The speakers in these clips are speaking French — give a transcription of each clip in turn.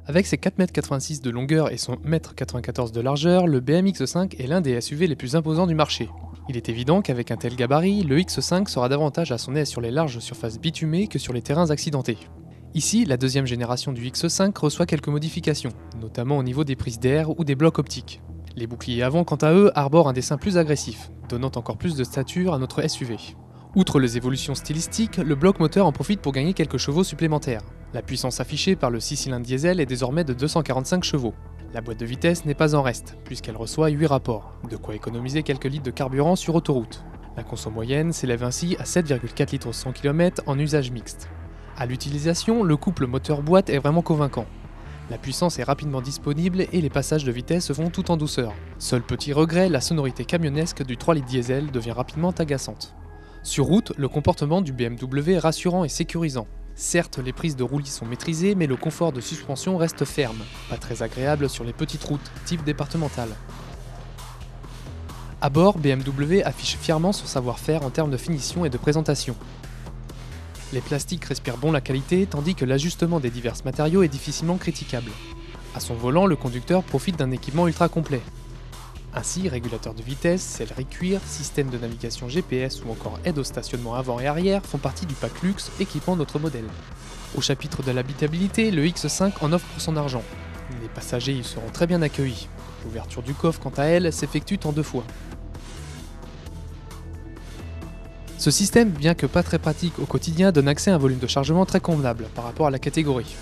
Avec ses 4,86 m de longueur et son 1,94 m de largeur, le BMW X5 est l'un des SUV les plus imposants du marché. Il est évident qu'avec un tel gabarit, le X5 sera davantage à son aise sur les larges surfaces bitumées que sur les terrains accidentés. Ici, la deuxième génération du X5 reçoit quelques modifications, notamment au niveau des prises d'air ou des blocs optiques. Les boucliers avant, quant à eux, arborent un dessin plus agressif, donnant encore plus de stature à notre SUV. Outre les évolutions stylistiques, le bloc moteur en profite pour gagner quelques chevaux supplémentaires. La puissance affichée par le 6 cylindres diesel est désormais de 245 chevaux. La boîte de vitesse n'est pas en reste, puisqu'elle reçoit 8 rapports, de quoi économiser quelques litres de carburant sur autoroute. La conso moyenne s'élève ainsi à 7,4 litres au 100 km en usage mixte. À l'utilisation, le couple moteur-boîte est vraiment convaincant. La puissance est rapidement disponible et les passages de vitesse se font tout en douceur. Seul petit regret, la sonorité camionnesque du 3 litres diesel devient rapidement agaçante. Sur route, le comportement du BMW est rassurant et sécurisant. Certes, les prises de roulis sont maîtrisées, mais le confort de suspension reste ferme, pas très agréable sur les petites routes, type départementale. À bord, BMW affiche fièrement son savoir-faire en termes de finition et de présentation. Les plastiques respirent bon la qualité, tandis que l'ajustement des divers matériaux est difficilement critiquable. À son volant, le conducteur profite d'un équipement ultra complet. Ainsi, régulateur de vitesse, sellerie cuir, système de navigation GPS ou encore aide au stationnement avant et arrière font partie du pack luxe équipant notre modèle. Au chapitre de l'habitabilité, le X5 en offre pour son argent. Les passagers y seront très bien accueillis. L'ouverture du coffre, quant à elle, s'effectue en 2 fois. Ce système, bien que pas très pratique au quotidien, donne accès à un volume de chargement très convenable par rapport à la catégorie.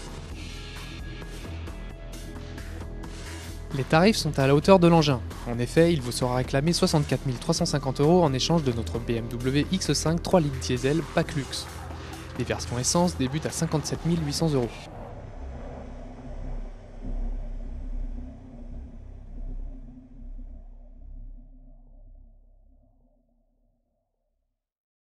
Les tarifs sont à la hauteur de l'engin. En effet, il vous sera réclamé 64 350 € en échange de notre BMW X5 3 litres diesel pack luxe. Les versions essence débutent à 57 800 €.